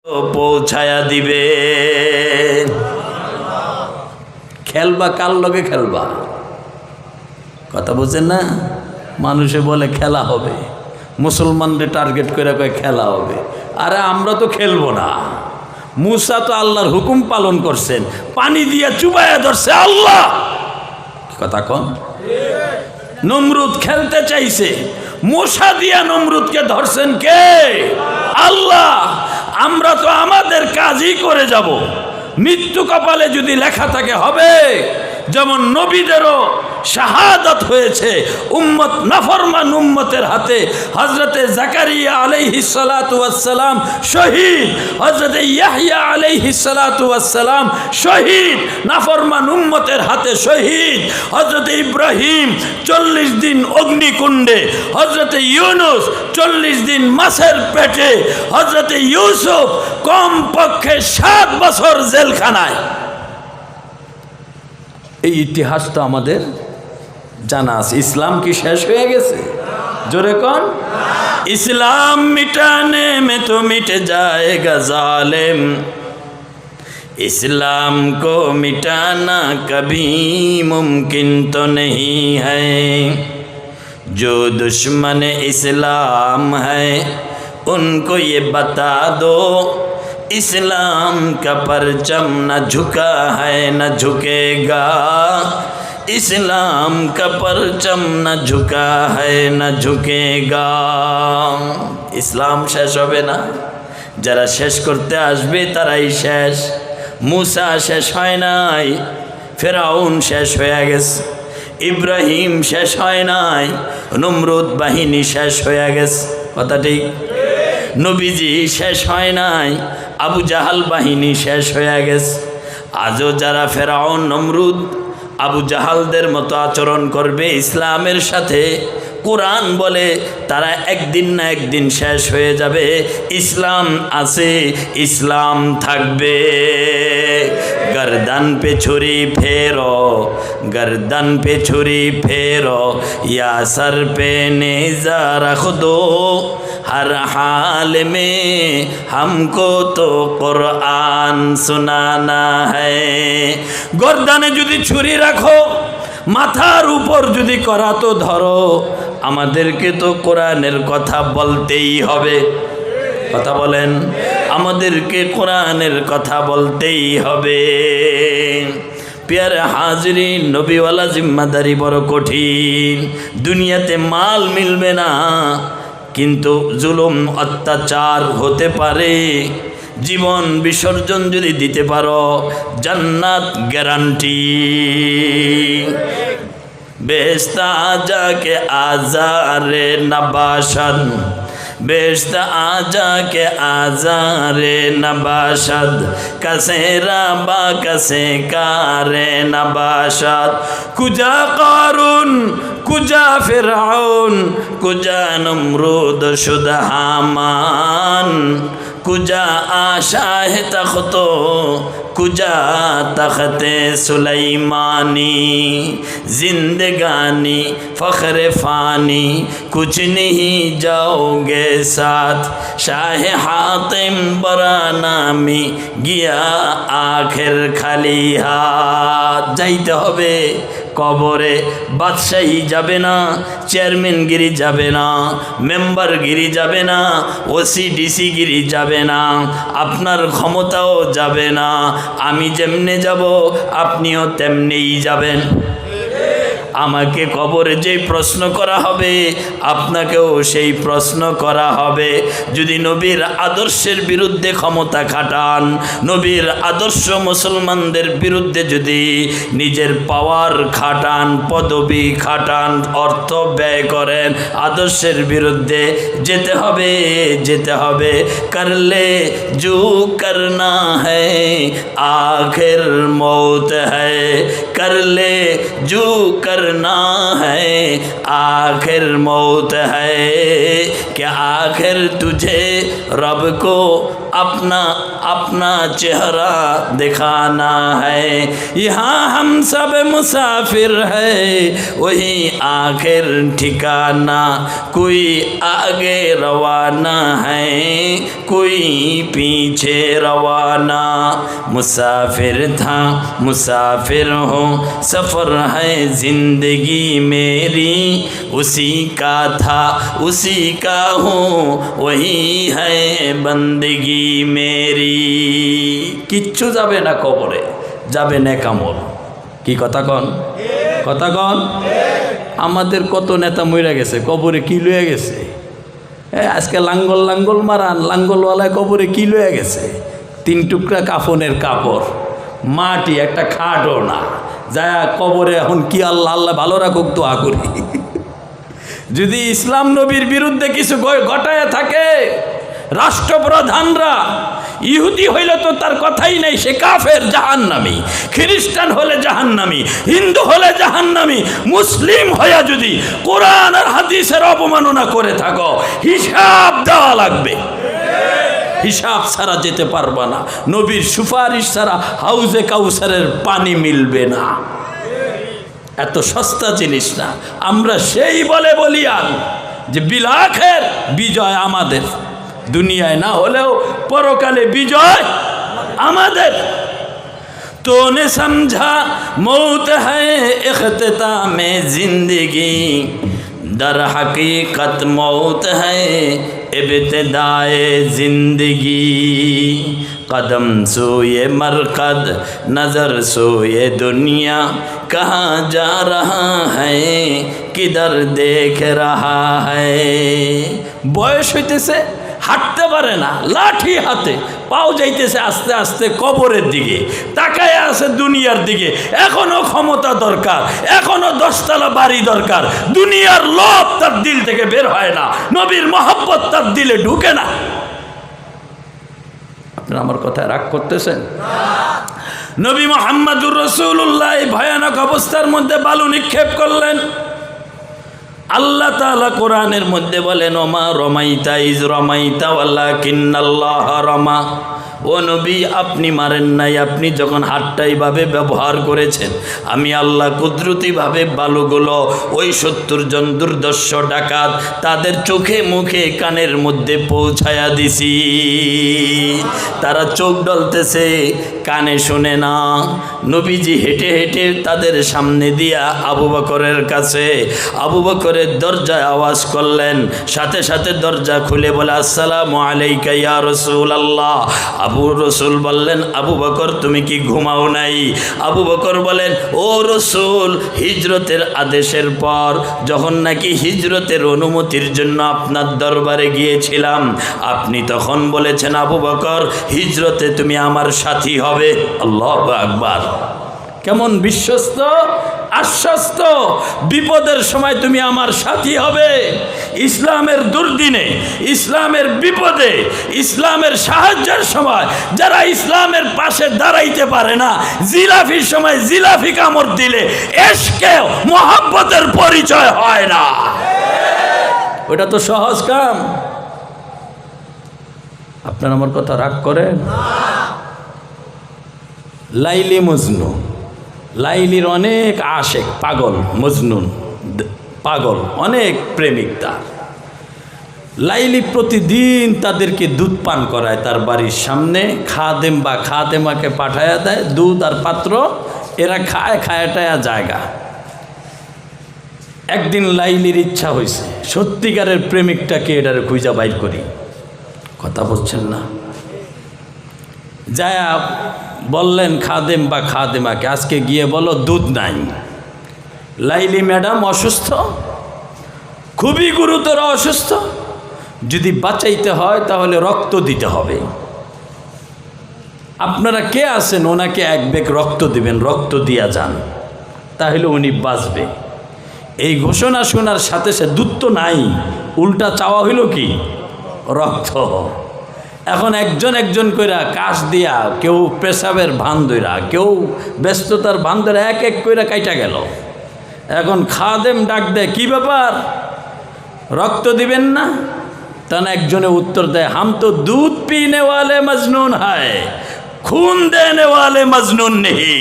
পৌঁছায়া দিবে। খেলবা কার লগে খেলবা? কথা বলছেন না? মানুষে বলে খেলা হবে, মুসলমানদের টার্গেট করে কয় খেলা হবে। আরে আমরা তো খেলবো না। মুসা তো আল্লাহর হুকুম পালন করছেন, পানি দিয়ে চুবাইয়া ধরছে আল্লাহ। কথা কন। নমরুদ খেলতে চাইছে, মুসা দিয়া নমরুদকে ধরছেন কে? আল্লাহ। আমরা তো আমাদের কাজই করে যাব। মৃত্যু কপালে যদি লেখা থাকে হবে। যেমন নবীদেরও শাহাদাত হয়েছে উম্মত নাফরমান উম্মতের হাতে। হযরতে জাকারিয়া আলাইহিস সালাতু ওয়াস সালাম শহীদ, হযরতে ইয়াহইয়া আলাইহিস সালাতু ওয়াস সালাম শহীদ, নাফরমান উম্মতের হাতে শহীদ। হযরতে ইব্রাহিম 40 দিন অগ্নিকুণ্ডে, হযরতে ইউনুস 40 দিন মাছের পেটে, হযরতে ইউসুফ কমপক্ষে 7 বছর জেলখানায়। এই ইতিহাস তো আমাদের জানা আছে। ইসলাম কি শেষ হয়ে গেছে? জোরে কন। ইসলাম মিটানে में तो मिट जाएगा जालिम, इस्लाम को मिटाना कभी मुमकिन तो नहीं है। जो दुश्मन इस्लाम है उनको ये बता दो, इस्लाम का परचम न झुका है न झुकेगा, इस्लाम का परचम न झुका है न झुकेगा। इस्लाम शेष होबे ना, যারা শেষ করতে আসবে তারাই শেষ। মুসা শেষ হয় নাই, ফেরাউন শেষ হয়ে গেছে, ইব্রাহিম শেষ হয় নাই, নমরুদ বাহিনী শেষ হয়ে গেছে। কথা ঠিক? নবীজি শেষ হয় নাই, আবু জাহাল বাহিনী শেষ হয়ে গেছে। আজও যারা ফেরাউন নমরুদ আবু জাহালদের মতো আচরণ করবে ইসলামের সাথে, কোরআন বলে তারা একদিন না একদিন শেষ হয়ে যাবে। ইসলাম আছে, ইসলাম থাকবে। गर्दन पे छुरी फेरो, गर्दन पे छुरी फेरो, या सर पे नेज़ा रख दो, हर हाल में हमको तो कुरान सुनाना है। गर्दने যদি ছুরি রাখো, মাথার উপর যদি করা তো ধরো, আমাদেরকে তো কোরআনের কথা বলতেই হবে। কথা বলেন, আমাদেরকে কোরআনের কথা বলতেই হবে। প্যারে হাজরিন, নবীওয়ালা জিম্মাদারি বড় কঠিন। দুনিয়াতে মাল মিলবে না, কিন্তু জুলুম অত্যাচার হতে পারে। জীবন বিসর্জন যদি দিতে পারো, জান্নাত গ্যারান্টি। বেহেশত আজাকে আজারে নবাশদ, बेश्त आजा के आजारे नबाशद, कसे राबा कसे कारे नबाशद। कुजा कारून कुजा फिरौन, कुजा नमरूद शुद हामान, कुजा आशाह तख्तो कुजा तख्ते सुलेमानी। जिंदगानी फ़ख्र फ़ानी कुछ नहीं जाओगे साथ, शाह हातिम बरा नामी गया आखिर खाली हाथ। যাইতে হবে কবরে, বাদশাহী যাবে না, চেয়ারম্যানগিরি যাবে না, মেম্বারগিরি যাবে না, ওসি ডিসি গিরি যাবে না, আপনার ক্ষমতাও যাবে না। আমি যেমনে যাব আপনিও তেমনিই যাবেন। আমাকে কবরে যেই প্রশ্ন করা হবে আপনাকেও সেই প্রশ্ন করা হবে। যদি নবীর আদর্শের বিরুদ্ধে ক্ষমতা খাটান, নবীর আদর্শ মুসলমানদের বিরুদ্ধে যদি নিজের পাওয়ার খাটান, পদবি খাটান, অর্থ ব্যয় করেন, আদর্শের বিরুদ্ধে যেতে হবে, যেতে হবে। করলে জু করনা হ্যায় আখির মৌত হ্যায়, করলে জু কর मरना है, आखिर मौत है कि आखिर तुझे रब को अपना अपना चेहरा दिखाना है। यहाँ हम सब मुसाफिर है, वही आखिर ठिकाना। कोई आगे रवाना है, कोई पीछे रवाना। मुसाफिर था मुसाफिर हो, सफ़र है ज़िंदगी मेरी। उसी का था उसी का हूँ, वही है बंदगी मेरी। কিচ্ছু যাবে না কবরে, যাবে নেকামল। কি কথা কন, কথা কন। আমাদের কত নেতা মরে গেছে, কবরে কি লয়ে গেছে? আজকে লাঙ্গল লাঙ্গল মারান, লাঙ্গলওয়ালায় কবরে কি লয়ে গেছে? 3 টুকরা কাফনের কাপড়, মাটি, একটা খাটও না। যায় কবরে এখন কি আল্লাহ আল্লাহ ভালো রাখুক দোয়া করি। যদি ইসলাম নবীর বিরুদ্ধে কিছু ঘটায় থাকে, রাষ্ট্রপ্রধানরা ইহুদি হইলে তো তার কথাই নেই, সে কাফের, জাহান্নামী। খ্রিস্টান হলে জাহান্নামী, হিন্দু হলে জাহান্নামী। মুসলিম হয়ে যদি কোরআন আর হাদিসের অবমাননা করে থাকো, হিসাব দেওয়া লাগবে। হিসাব ছাড়া যেতে পারবা না। নবীর সুপারিশ ছাড়া হাউজে কাউসারের পানি মিলবে না। এত সস্তা জিনিস না। আমরা সেই বলে বলিয়ান যে বিলাখের বিজয় আমাদের, দুনিয়ায় না হলেও পরকালে বিজয় আমাদের। तूने समझा मौत है इख्तिताम जिंदगी, दर हकीकत मौत है इब्तिदाए जिंदगी। कदम सोए मरकद, नज़र सोए दुनिया, कहाँ जा रहा है किधर देख रहा है। বয়স হইতেছে, হাঁটতে পারে না, লাঠি হাতে, পাও যাইতেছে আস্তে আস্তে কবরের দিকে, তাকায় আছে দুনিয়ার দিকে। এখনো ক্ষমতা দরকার, এখনো 10 তলা বাড়ি দরকার। দুনিয়ার লোভ তার দিল থেকে বের হয় না, নবীর মহব্বত তার দিলে ঢুকে না। আপনারা আমার কথায় রাগ করতেছেন? নবী মুহাম্মদুর রাসূলুল্লাহ ভয়ানক অবস্থার মধ্যে বালু নিক্ষেপ করলেন। আল্লাহ তাআলা কোরআনের মধ্যে বলেন, ওমা রমাইতা ইজ রমাইতা ওয়ালাকিন্নাল্লাহ রমা। ও নবী, আপনি মারেন নাই, আপনি যখন হাতটা এইভাবে ব্যবহার করেছেন, আমি আল্লাহ কুদরতিভাবে বালুগুলো ওই 70 জন দুর্দর্শ ডাকাত তাদের চোখে মুখে কানের মধ্যে পৌঁছায়া দিছি। তারা চোখ ডলতেছে, কানে শুনে না। নবীজি হেঁটে হেঁটে তাদের সামনে দিয়া আবু বকরের কাছে, আবু বকরের দরজায় আওয়াজ করলেন। সাথে সাথে দরজা খুলে বলে, আসসালামু আলাইকা ইয়া রাসূলুল্লাহ। আবু রসুল বললেন, আবু বকর তুমি কি ঘুমাও নাই? আবু বকর বলেন, ও রসুল, হিজরতের আদেশের পর যখন নাকি হিজরতের অনুমতির জন্য আপনার দরবারে গিয়েছিলাম, আপনি তখন বলেছেন, আবু বকর হিজরতে তুমি আমার সাথী হবে। আল্লাহু আকবার। কেমন বিশ্বস্ত, আশ্বস্ত, বিপদের সময় তুমি আমার সাথী হবে। ইসলামের দুর্দিনে, ইসলামের বিপদে, ইসলামের সাহায্যের সময় যারা ইসলামের পাশে দাঁড়াইতে পারে না, জিলাফির সময় জিলাফি কামড় দিলে এশকে মোহাব্বতের পরিচয় হয় না। ওটা তো সহজ কাম। আপনারা আমার কথা রাগ করেন? লাইলি মজনু, লাইলির অনেক আশেক, পাগল, মজনুন পাগল, অনেক প্রেমিক তার। লাইলি প্রতিদিন তাদেরকে দুধ পান করায় তার বাড়ির সামনে। খাদেম বা খাদেমাকে পাঠায়া দেয় দুধ আর পাত্র, এরা খায়, খায়াটায়া জায়গা। একদিন লাইলির ইচ্ছা হয়েছে, সত্যিকারের প্রেমিকটাকে এটারে খুঁজা বাইর করি। কথা বলছেন না? যায়া বললেন খাদেম বা খাদেমাকে, আজকে গিয়ে বলো দুধ নাই। লাইলি ম্যাডাম অসুস্থ, খুবই গুরুতর অসুস্থ, যদি বাঁচাইতে হয় তাহলে রক্ত দিতে হবে। আপনারা কে আছেন ওনাকে 1 ব্যাগ রক্ত দিবেন, রক্ত দিয়া যান, তাহলে উনি বাঁচবে। এই ঘোষণা শোনার সাথে সে দুধ তো নাই, উল্টা চাওয়া হইল কি? রক্ত। এখন একজন একজন কইরা কাশ দিয়া, কেউ পেশাবের ভান ধইরা, কেউ ব্যস্ততার ভান ধইরা এক এক কইরা কাইটা গেল। এখন খাদেম ডাক দেয়, কি ব্যাপার, রক্ত দিবেন না? তখন একজনে উত্তর দেয়, হাম তো দুধ পিনে ওয়ালে মজনুন হায়, খুন দেনে ওয়ালে মজনুন নেই।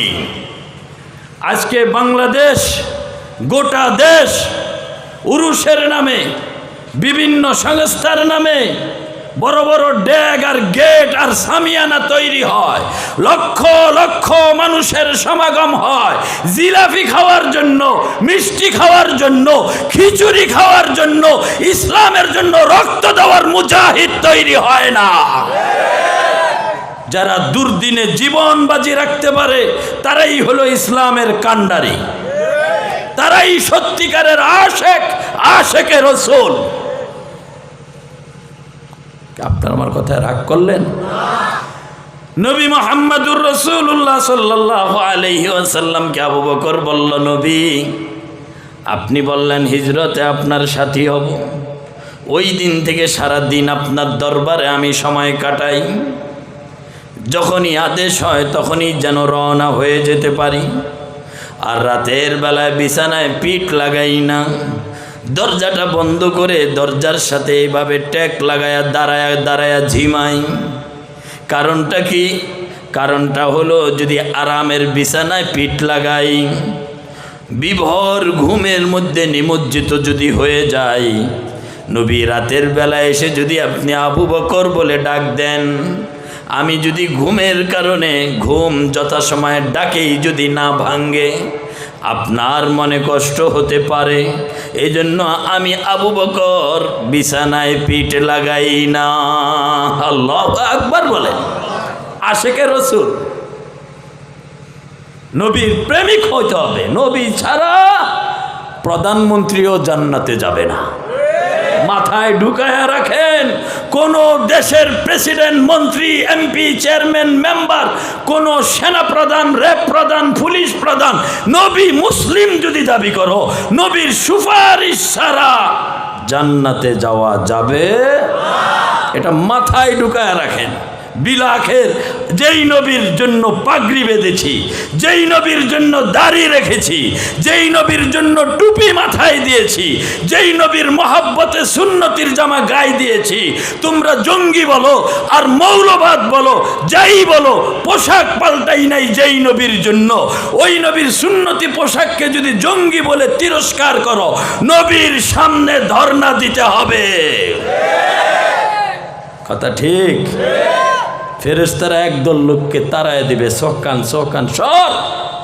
আজকে বাংলাদেশ, গোটা দেশ উরুসের নামে, বিভিন্ন সংস্থার নামে বড় বড় ড্যাগ আর গেট আর সামিয়ানা তৈরি হয়, লক্ষ লক্ষ মানুষের সমাগম হয় জিলাপি খাওয়ার জন্য, মিষ্টি খাওয়ার জন্য, খিচুড়ি খাওয়ার জন্য, ইসলামের জন্য রক্ত দেওয়ার মুজাহিদ তৈরি হয় না। যারা দুর্দিনে জীবন বাজি রাখতে পারে তারাই হলো ইসলামের কান্ডারি, তারাই সত্যিকারের আশেক, আশেকে রসুল। আপনার আমার কথায় রাগ করলেন? নবী মুহাম্মদুর রাসূলুল্লাহ সাল্লাল্লাহু আলাইহি ওয়াসাল্লামকে আবু বকর বলল, নবী আপনি বললেন হিজরতে আপনার সাথী হব, ওই দিন থেকে সারা দিন আপনার দরবারে আমি সময় কাটাই, যখনই আদেশ হয় তখনই যেন রওনা হয়ে যেতে পারি, আর রাতের বেলায় বিছানায় পিঠ লাগাই না, দরজাটা বন্ধ করে দরজার সাথে এইভাবে ট্যাক লাগায়া দাঁড়ায়া দাঁড়ায়া ঝিমাই। কারণটা কি? কারণটা হলো যদি আরামের বিছানায় পিঠ লাগাই, বিভোর ঘুমের মধ্যে নিমজ্জিত যদি হয়ে যায়, নবী রাতের বেলায় এসে যদি আপনি আবু বকর বলে ডাক দেন, আমি যদি ঘুমের কারণে ঘুম যথাসময়ে ডাকেই যদি না ভাঙ্গে, আপনার মনে কষ্ট হতে পারে, এই জন্য আমি আবু বকর বিছানায় পিঠ লাগাই না। আল্লাহু আকবার বলে। আশেকে রসুল, নবীর প্রেমিক হতে হবে। নবী ছাড়া প্রধানমন্ত্রীও জান্নাতে যাবে না। মাথায় ঢুকায়া রাখেন, কোন দেশের প্রেসিডেন্ট, মন্ত্রী, এমপি, চেয়ারম্যান, মেম্বার, কোন সেনা প্রধান, র্যাব প্রধান, পুলিশ প্রধান, নবী মুসলিম যদি দাবি করো, নবীর সুপারিশ ছাড়া জান্নাতে যাওয়া যাবে, এটা মাথায় ঢুকায়া রাখেন। বিলাখের যেই নবীর জন্য পাগড়ি বেঁধেছি, যেই নবীর জন্য দাড়ি রেখেছি, যেই নবীর জন্য টুপি মাথায় দিয়েছি, যেই নবীর মহব্বতে সুন্নতির জামা গায়ে দিয়েছি, তোমরা জঙ্গি বলো আর মৌলবাদ বলো, যাই বলো, পোশাক পাল্টাই নাই যেই নবীর জন্য, ওই নবীর সুন্নতি পোশাককে যদি জঙ্গি বলে তিরস্কার করো, নবীর সামনে ধর্ণা দিতে হবে। কথা ঠিক? ফেরেশতারা একদল লোককে তাড়ায় দিবে, সকান সকান সব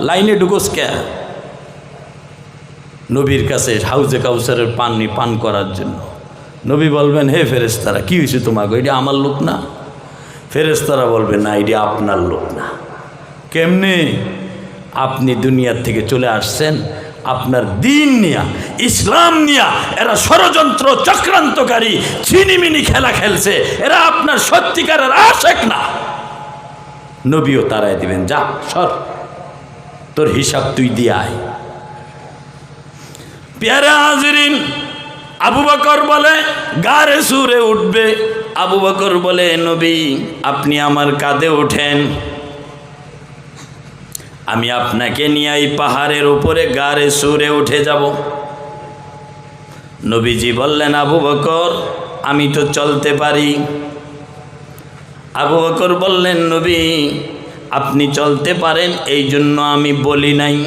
লাইনে ঢুকোস কে নবীর কাছে হাউজে কাউসারের পানি পান করার জন্য। নবী বলবেন, হে ফেরেশতারা কি হয়েছে তোমাকে, এটা আমার লোক না? ফেরেশতারা বলবেন, না এটা আপনার লোক না। কেমনে? আপনি দুনিয়ার থেকে চলে আসছেন, আপনার দিন নিয়া, ইসলাম নিয়া এরা ষড়যন্ত্র চক্রান্তকারী ছিনিমিনি খেলা খেলছে, এরা আপনার সত্যিকারের আশেক না। নবীও তারাই দিবেন, যা সর, তোর হিসাব তুই দিয়ে আয়। প্যারা হাজিরিন, আবু বকর বলে গারে সুরে উঠবে। আবু বকর বলে, নবী আপনি আমার কাঁধে ওঠেন, আমি আপনাকে নিয়ে এই পাহাড়ের উপরে গারে সুরে উঠে যাব। নবীজি বললেন, আবু বকর আমি তো চলতে পারি। আবু বকর বললেন, নবী আপনি চলতে পারেন এই জন্য আমি বলি নাই,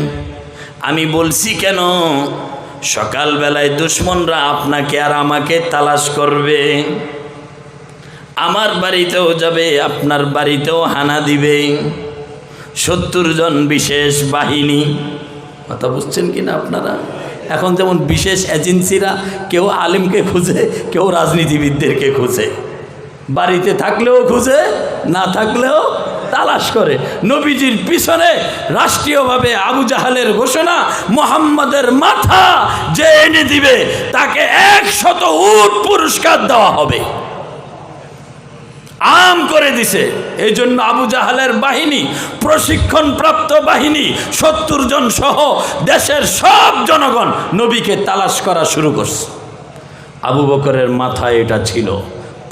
আমি বলছি কেন, সকালবেলায় দুশ্মনরা আপনাকে আর আমাকে তালাশ করবে, আমার বাড়িতেও যাবে, আপনার বাড়িতেও হানা দিবে, 70 জন বিশেষ বাহিনী। কথা বুঝছেন কিনা আপনারা? এখন যেমন বিশেষ এজেন্সিরা কেউ আলেমকে খুঁজে, কেউ রাজনীতিবিদদেরকে খুঁজে, বাড়িতে থাকলেও খুঁজে, না থাকলেও তালাশ করে। নবীজির পিছনে রাষ্ট্রীয়ভাবে আবু জাহালের ঘোষণা, মুহাম্মাদের মাথা যে এনে দিবে তাকে 100 উট পুরস্কার দেওয়া হবে, আম করে দিছে। এই জন্য আবু জাহালের বাহিনী, প্রশিক্ষণপ্রাপ্ত বাহিনী 70 জন সহ দেশের সব জনগণ নবীকে তালাশ করা শুরু করছে। আবু বকরের মাথায় এটা ছিল,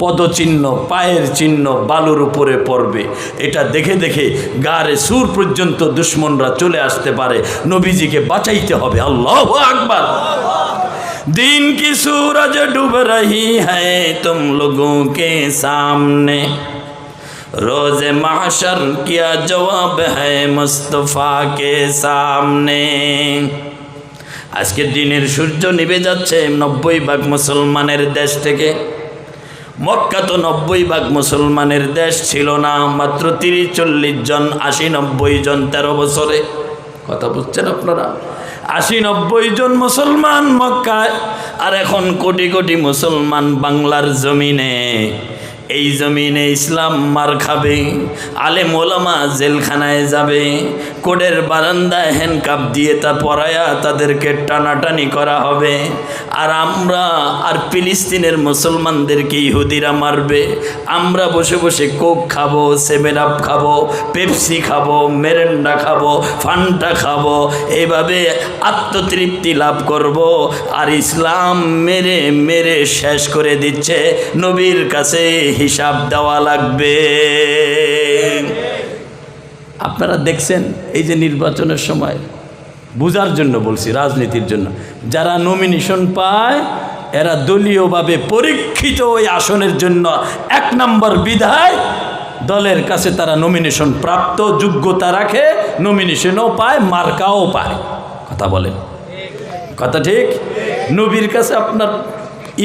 পদচিহ্ন, পায়ের চিহ্ন বালুর উপরে পড়বে। এটা দেখে দেখে গারে সুর পর্যন্ত দুশ্মনরা চলে আসতে পারে। নবীজিকে বাঁচাইতে হবে। আল্লাহু আকবার। दिन की सूरज डूब रही है तुम लोगों के सामने, रोज महशर क्या जवाब है मुस्तफ़ा के सामने। আজকে দিনের সূর্য নিভে যাচ্ছে 90% মুসলমানের দেশ থেকে। মক্কা তো 90% মুসলমানের দেশ ছিল না, মাত্র 30-40 জন, 80-90 জন 13 বছরে। কথা বুঝছেন আপনারা? 80-90 জন মুসলমান মক্কায়, আর এখন কোটি কোটি মুসলমান বাংলার জমিনে। এই জমিনে ইসলাম মার খাবে, আলেম ওলামা জেলখানায় যাবে, কোর্টের বারান্দায় হ্যান্ডকাপ দিয়ে তা পরায়া তাদেরকে টানাটানি করা হবে। আর আমরা আর ফিলিস্তিনের মুসলমানদেরকে ইহুদিরা মারবে। আমরা বসে বসে কোক খাবো, 7 আপ খাবো, পেপসি খাবো, মেরেন্ডা খাবো, ফান্টা খাবো, এইভাবে আত্মতৃপ্তি লাভ করব। আর ইসলাম মেরে মেরে শেষ করে দিচ্ছে। নবীর কাছে হিসাব দেওয়া লাগবে। আপনারা দেখছেন এই যে নির্বাচনের সময়, বুঝার জন্য বলছি, রাজনীতির জন্য, যারা নমিনেশন পায় এরা দলীয়ভাবে পরীক্ষিত ওই আসনের জন্য 1 নম্বর বিধায় দলের কাছে তারা নমিনেশন প্রাপ্ত যোগ্যতা রাখে, নমিনেশনও পায়, মার্কাও পায়। কথা বলেন, কথা ঠিক? নবীর কাছে আপনার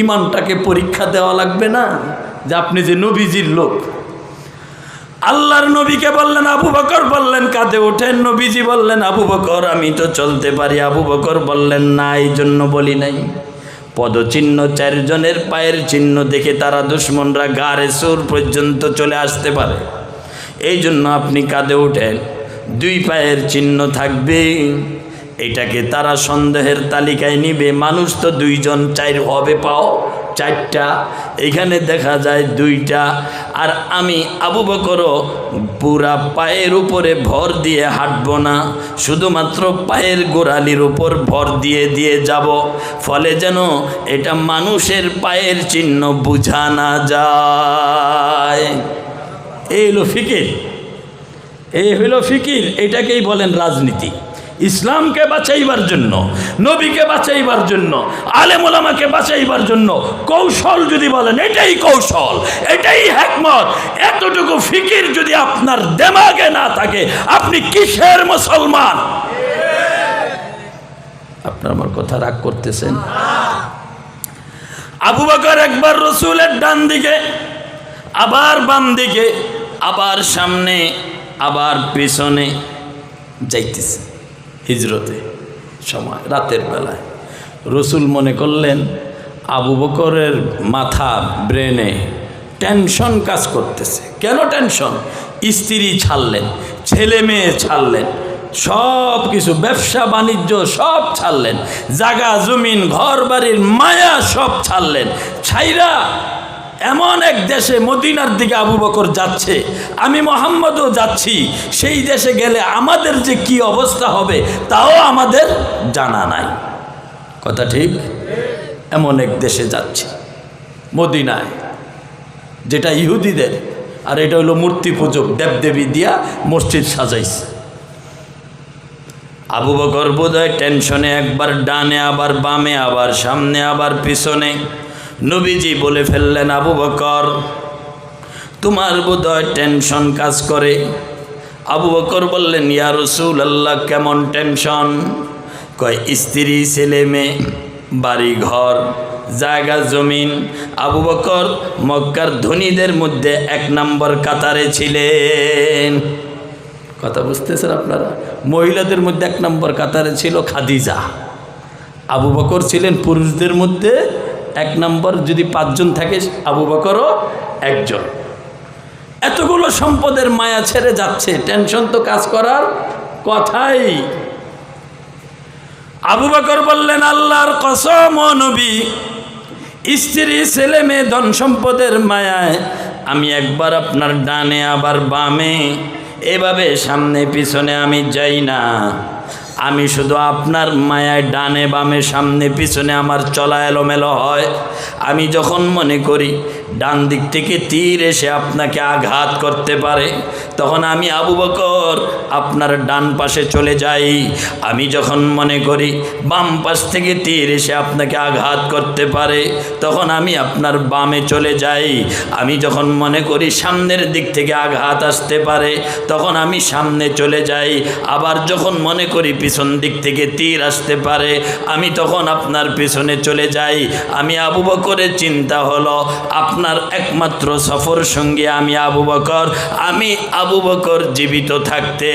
ইমানটাকে পরীক্ষা দেওয়া লাগবে না যে আপনি যে নবীজির লোক। আল্লাহর নবীকে বললেন, আবু বকর বললেন কাঁধে ওঠেন। নবীজি বললেন, আবু বকর আমি তো চলতে পারি। আবু বকর বললেন, না, এই জন্য বলি নাই। পদচিহ্ন 4 জনের পায়ের চিহ্ন দেখে তারা দুশ্মনরা গারে সুর পর্যন্ত চলে আসতে পারে। এই জন্য আপনি কাঁধে ওঠেন, 2 পায়ের চিহ্ন থাকবে। এটাকে তারা সন্দেহের তালিকায় নিবে। মানুষ তো 2 জন, 4 হবে, পাও 4টা, এখানে দেখা যায় 2টা। আর আমি আবু বকরও পুরা পায়ের উপরে ভর দিয়ে হাঁটবো না, শুধুমাত্র পায়ের গোড়ালির উপর ভর দিয়ে দিয়ে যাব, ফলে যেন এটা মানুষের পায়ের চিহ্ন বোঝা না যায়। এই হলো ফিকির, এই হলো ফিকির। এটাকেই বলেন রাজনীতি। ইসলামকে বাঁচাইবার জন্য, নবীকে বাঁচাইবার জন্য, আলেম ওলামাকে বাঁচাইবার জন্য কৌশল যদি বলেন, এটাই কৌশল, এটাই হিকমত। এতটুকু ফিকির যদি আপনার দিমাগে না থাকে, আপনি কিসের মুসলমান? আপনার আমার কথা রাগ করতেছেন? আবু বকর একবার রসুলের ডান দিকে, আবার বাম দিকে, আবার সামনে, আবার পিছনে যাইতেছে। হিজরতে সময় রাতের বেলায় রসুল মনে করলেন আবু বকরের মাথা, ব্রেনে টেনশন কাজ করতেছে। কেন টেনশন? স্ত্রী ছাড়লেন, ছেলে মেয়ে ছাড়লেন, সব কিছু, ব্যবসা বাণিজ্য সব ছাড়লেন, জায়গা জমিন ঘর বাড়ির মায়া সব ছাড়লেন। ছাইরা এমন এক দেশে, মদিনার দিকে আবু বকর যাচ্ছে, আমি মোহাম্মদও যাচ্ছি। সেই দেশে গেলে আমাদের যে কি অবস্থা হবে তাও আমাদের জানা নাই। কথা ঠিক? এমন এক দেশে যাচ্ছি, মদিনায়, যেটা ইহুদিদের, আর এটা হলো মূর্তি পূজক, দেবদেবী দিয়া মসজিদ সাজাইছে। আবু বকর বোধহয় টেনশনে একবার ডানে, আবার বামে, আবার সামনে, আবার পিছনে। নবীজি বলে ফেললেন, আবু বকর তোমার বোধহয় টেনশন কাজ করে। আবু বকর বললেন, ইয়া রাসূলুল্লাহ কেমন টেনশন? কয় স্ত্রী, ছেলে মেয়ে, বাড়ি ঘর, জায়গা জমিন। আবু বকর মক্কার ধনীদের মধ্যে 1 নম্বর কাতারে ছিলেন। কথা বুঝতেছেন আপনারা? মহিলাদের মধ্যে 1 নম্বর কাতারে ছিল খাদিজা। আবু বকর ছিলেন পুরুষদের মধ্যে 1 নম্বর। যদি 5 জন থাকে, আবু বকরও 1 জন। এতগুলো সম্পদের মায়া ছেড়ে যাচ্ছে, টেনশন তো কাজ করার কথাই। আবু বকর বললেন, আল্লাহর কসম ও নবী, স্ত্রী, ছেলে মেয়ে, ধন সম্পদের মায়ায় আমি একবার আপনার ডানে, আবার বামে, এভাবে সামনে পিছনে আমি যাই না। আমি শুধু আপনার মায়ায় ডানে বামে সামনে পিছনে আমার চলা এলোমেলো হয়। আমি যখন মনে করি ডান দিক থেকে তীর এসে আপনাকে আঘাত করতে পারে, তখন আমি আবু বকর আপনার ডান পাশে চলে যাই। আমি যখন মনে করি বাম পাশ থেকে তীর এসে আপনাকে আঘাত করতে পারে, তখন আমি আপনার বামে চলে যাই। আমি যখন মনে করি সামনের দিক থেকে আঘাত আসতে পারে, তখন আমি সামনে চলে যাই। আবার যখন মনে করি পিছন দিক থেকে তীর আসতে পারে, আমি তখন আপনার পিছনে চলে যাই। আমি আবু বকরের চিন্তা হলো আপনার একমাত্র সফর সঙ্গী আমি আবু বকর। আমি আবু বকর জীবিত থাকতে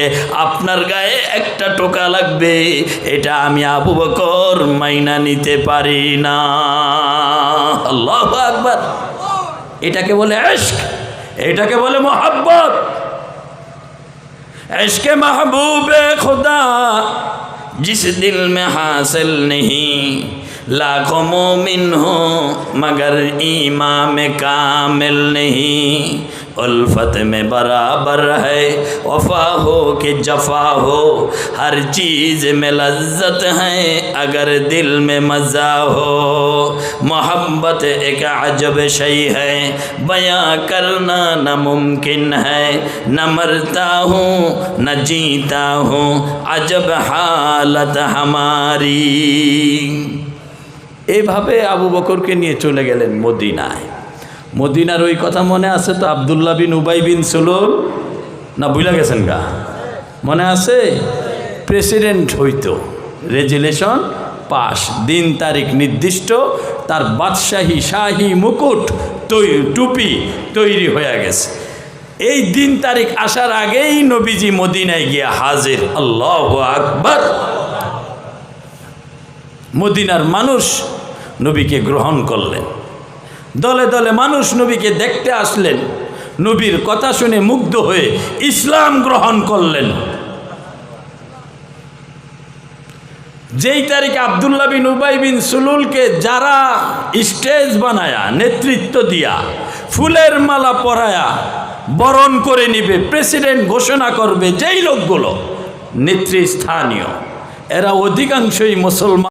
আপনার গায়ে একটা টোকা লাগবে, এটা আমি আবু বকর মাইনা নিতে পারি না। আল্লাহু আকবার। এটাকে বলে ইশক, এটাকে বলে মোহাব্বত। इश्क़ महबूब खुदा जिस दिल में हासिल नहीं, लाखों मोमिन हो मगर ईमान में कामिल नहीं। उल्फत में बराबर है वफा हो कि जफा हो, हर चीज़ में लज्जत है अगर दिल में मज़ा हो। मोहब्बत एक अजब शय है बयां करना नामुमकिन है, न मरता हूँ न जीता हूँ अजब हालत हमारी। এভাবে আবু বকরকে নিয়ে চলে গেলেন মদিনায়। মদিনার ওই কথা মনে আছে তো, আব্দুল্লাহ বিন উবাই বিন সুলুল, না ভুলে গেছেন গা? মনে আছে? প্রেসিডেন্ট হইতো, রেজুলেশন পাস, দিন তারিখ নির্দিষ্ট, তার বাদশাহী শাহী মুকুট টুপি তৈরি হয়ে গেছে। এই দিন তারিখ আসার আগেই নবীজি মদিনায় গিয়ে হাজির। আল্লাহু আকবার। মদিনার মানুষ নবীকে গ্রহণ করলেন, দলে দলে মানুষ নবীকে দেখতে আসলেন, নবীর কথা শুনে মুগ্ধ হয়ে ইসলাম গ্রহণ করলেন। যেই তারিখে আব্দুল্লাহ বিন উবাই বিন সুলুলকে যারা স্টেজ বানায়া, নেতৃত্ব দিয়া, ফুলের মালা পরায়া বরণ করে নিবে, প্রেসিডেন্ট ঘোষণা করবে, যেই লোকগুলো নেতৃস্থানীয়, এরা অধিকাংশই মুসলমান।